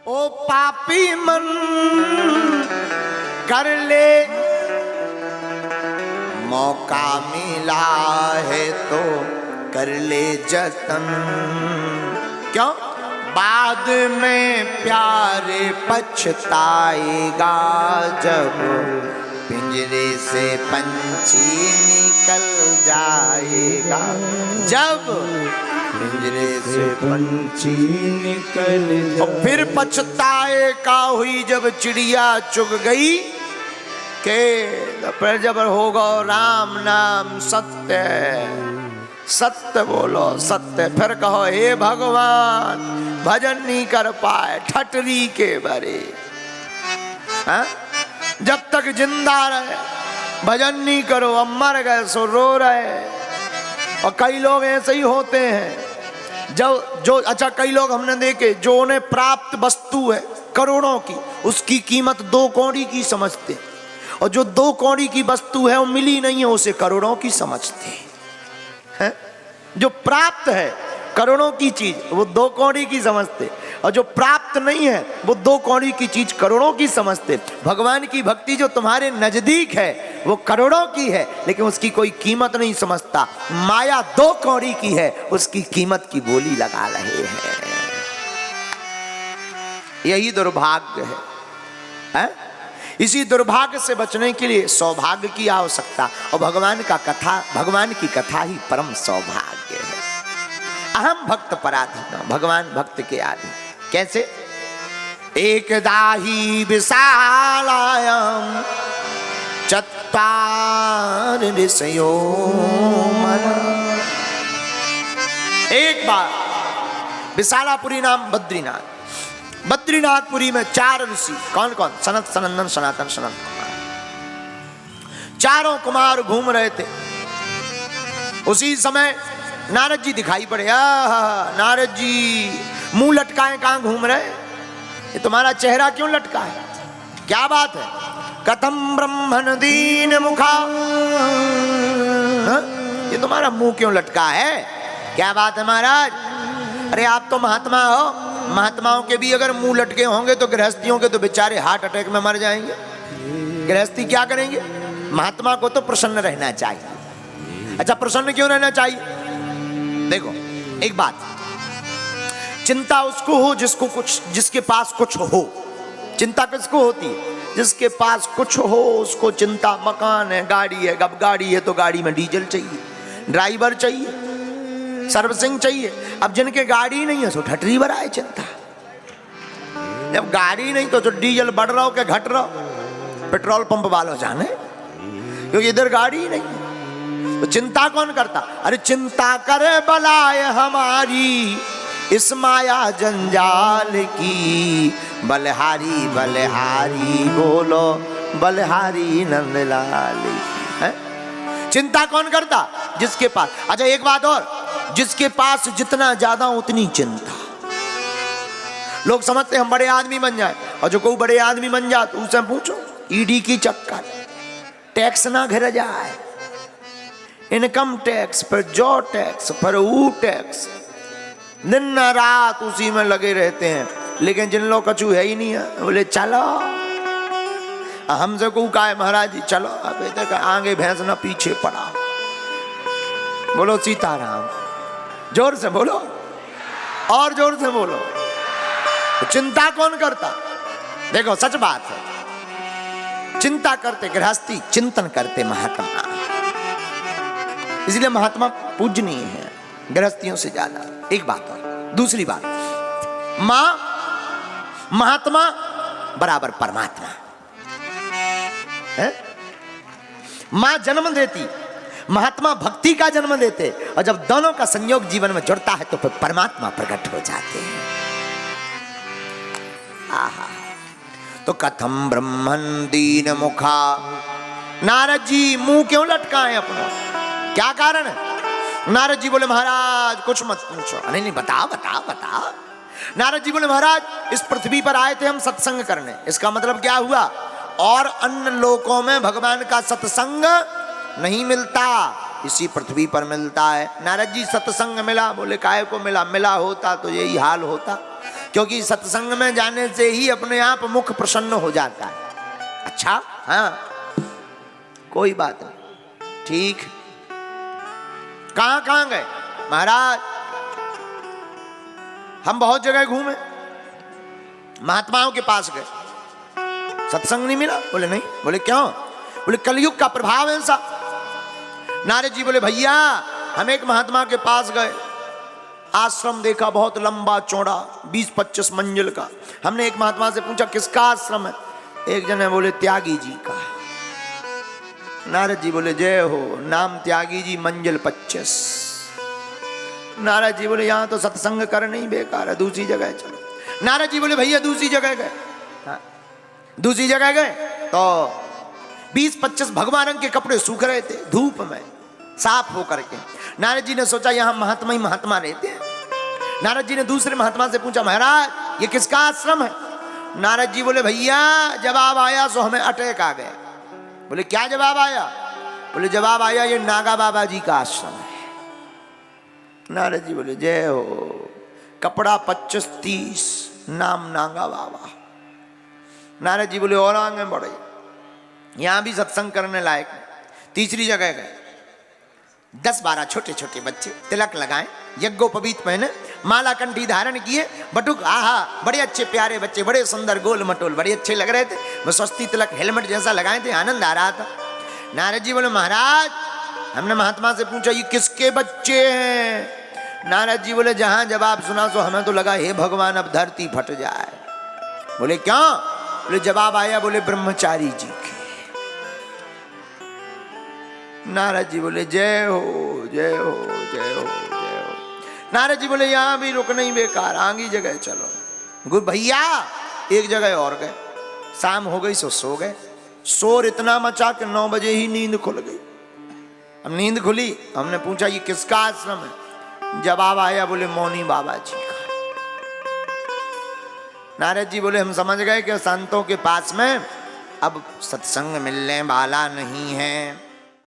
ओ पापी मन कर ले, मौका मिला है तो कर ले जतन। क्यों? बाद में प्यार पछताएगा जब पिंजरे से पंछी निकल जाएगा। जब पिंजरे से पंछी निकल जाएगा। और फिर पछताएगा हुई जब चिड़िया चुग गई के फिर जब होगा राम नाम सत्य, सत्य बोलो सत्य। फिर कहो हे भगवान भजन नहीं कर पाए ठटरी के बरे। हाँ? जब तक जिंदा रहे भजन नहीं करो, अब मर गए सो रो रहे। और कई लोग ऐसे ही होते हैं जो अच्छा कई लोग हमने देखे जो उन्हें प्राप्त वस्तु है करोड़ों की, उसकी कीमत 2 कौड़ी की समझते, और जो 2 कौड़ी की वस्तु है वो मिली नहीं है उसे करोड़ों की समझते हैं। जो प्राप्त है करोड़ों की चीज वो 2 कौड़ी की समझते, और जो प्राप्त नहीं है वो 2 कौड़ी की चीज करोड़ों की समझते। भगवान की भक्ति जो तुम्हारे नजदीक है वो करोड़ों की है लेकिन उसकी कोई कीमत नहीं समझता। माया 2 कौड़ी की है, उसकी कीमत की बोली लगा रहे हैं। यही दुर्भाग्य है। इसी दुर्भाग्य से बचने के लिए सौभाग्य की आवश्यकता, और भगवान की कथा ही परम सौभाग्य है। अहम भक्त पराधीन, भगवान भक्त के आदि। कैसे? एकदा ही विशालायाम चत्वार ऋषयो मन। एक बार विशालापुरी नाम बद्रीनाथ, बद्रीनाथपुरी में 4 ऋषि, कौन कौन? सनत, सनंदन, सनातन, सनत कुमार, चारों कुमार घूम रहे थे। उसी समय नारद जी दिखाई पड़े। नारद जी मुंह लटकाए कहां घूम रहे? ये तुम्हारा चेहरा क्यों लटका है? क्या बात है? कथम ब्रह्मण दीन मुखा, ये तुम्हारा मुंह क्यों लटका है? क्या बात है महाराज? अरे आप तो महात्मा हो, महात्माओं के भी अगर मुंह लटके होंगे तो गृहस्थियों के तो बेचारे हार्ट अटैक में मर जाएंगे। गृहस्थी क्या करेंगे? महात्मा को तो प्रसन्न रहना चाहिए। अच्छा प्रसन्न क्यों रहना चाहिए? देखो एक बात, चिंता उसको हो जिसके पास कुछ हो। चिंता किसको होती है? जिसके पास कुछ हो उसको चिंता। मकान है, गाड़ी है, अब गाड़ी है तो गाड़ी में डीजल चाहिए, ड्राइवर चाहिए, सर्विसिंग चाहिए। अब जिनके गाड़ी नहीं है सो ठटरी भरा है चिंता। जब गाड़ी नहीं तो डीजल बढ़ रहा हो क्या घट रहा हो, पेट्रोल पंप वालों जाने, क्योंकि इधर गाड़ी नहीं है। तो चिंता कौन करता? अरे चिंता करे बलाए हमारी इस माया जंजाल की, बलहारी बलहारी बोलो बलहारी नंदलाल है। चिंता कौन करता? जिसके पास। अच्छा एक बात और, जिसके पास जितना ज्यादा उतनी चिंता। लोग समझते हम बड़े आदमी बन जाए, और जो कोई बड़े आदमी बन जाए तो उससे पूछो ईडी की चक्कर, टैक्स ना घिर जाए, इनकम टैक्स पर जो टैक्स पर वो टैक्स, दिन रात उसी में लगे रहते हैं। लेकिन जिन लोग कछु है ही नहीं है, बोले चलो हमसे को का है महाराज जी, चलो अब इधर आगे भैंस ना पीछे पड़ा। बोलो सीताराम, जोर से बोलो और जोर से बोलो। तो चिंता कौन करता? देखो सच बात है, चिंता करते गृहस्थी, चिंतन करते महात्मा। इसलिए महात्मा पूजनीय है गृहस्थियों से ज्यादा। एक बात और, दूसरी बात, महात्मा बराबर परमात्मा है। मां जन्म देती, महात्मा भक्ति का जन्म देते, और जब दोनों का संयोग जीवन में जुड़ता है तो फिर परमात्मा प्रकट हो जाते हैं। आहा, तो कथम ब्रह्मन दीन मुखा। नारद जी मुंह क्यों लटकाएं अपना? क्या कारण है? नारद जी बोले महाराज कुछ मत पूछो। नहीं बताओ बताओ बताओ। नारद जी बोले महाराज इस पृथ्वी पर आए थे हम सत्संग करने। इसका मतलब क्या हुआ? और अन्य लोकों में भगवान का सत्संग नहीं मिलता, इसी पृथ्वी पर मिलता है। नारद जी सत्संग मिला, बोले काहे को मिला? मिला होता तो यही हाल होता। क्योंकि सत्संग में जाने से ही अपने आप मुख प्रसन्न हो जाता है। अच्छा, हाँ, कोई बात नहीं, ठीक। कहां कहां गए महाराज? हम बहुत जगह घूमे, महात्माओं के पास गए, सत्संग नहीं मिला। बोले नहीं। बोले क्यों? बोले कलयुग का प्रभाव है ऐसा। नारद जी बोले भैया हम एक महात्मा के पास गए, आश्रम देखा बहुत लंबा चौड़ा 20-25 मंजिल का। हमने एक महात्मा से पूछा किसका आश्रम है? एक जने बोले त्यागी जी का। नारद जी बोले जय हो, नाम त्यागी जी, मंजिल 25। नारद जी बोले यहां तो सत्संग करना ही बेकार है, दूसरी जगह चलो। नारद जी बोले भैया दूसरी जगह गए। हाँ, दूसरी जगह गए तो 20-25 भगवा रंग के कपड़े सूख रहे थे धूप में, साफ होकर के। नारद जी ने सोचा यहां महात्मा ही महात्मा रहते हैं। नारद जी ने दूसरे महात्मा से पूछा महाराज ये किसका आश्रम है? नारद जी बोले भैया जवाब आया सो हमें अटैक आ गया। बोले क्या जवाब आया? बोले जवाब आया ये नागा बाबा जी का आश्रम है। नारद जी बोले जय हो, कपड़ा 25-30, नाम नागा बाबा। नारद जी बोले और आगे बढ़े, यहां भी सत्संग करने लायक है। तीसरी जगह गए, 10-12 छोटे छोटे बच्चे तिलक लगाए, यज्ञोपवीत पहने, माला कंठी धारण किए, बटुक, आहा बड़े अच्छे प्यारे बच्चे, बड़े सुंदर गोल मटोल, बड़े अच्छे लग रहे थे। वो स्वस्ति तिलक हेलमेट जैसा लगाए थे, आनंद आ रहा था। नारद जी बोले महाराज हमने महात्मा से पूछा ये किसके बच्चे हैं? नारद जी बोले जहां जवाब सुना सो हमें तो लगा हे भगवान अब धरती फट जाए। बोले क्यों? बोले जवाब आया बोले ब्रह्मचारी जी के। नारद जी बोले जय हो जय हो जय हो जय हो। नारद जी बोले यहां भी रुकना ही बेकार, आगे जगह चलो। गुरु भैया एक जगह और गए, शाम हो गई सो गए। शोर इतना मचा कि 9 बजे ही नींद खुल गई। अब नींद खुली, हमने पूछा ये किसका आश्रम है? जवाब आया बोले मौनी बाबा जी का। नारद जी बोले हम समझ गए कि संतों के पास में अब सत्संग मिलने वाला नहीं है।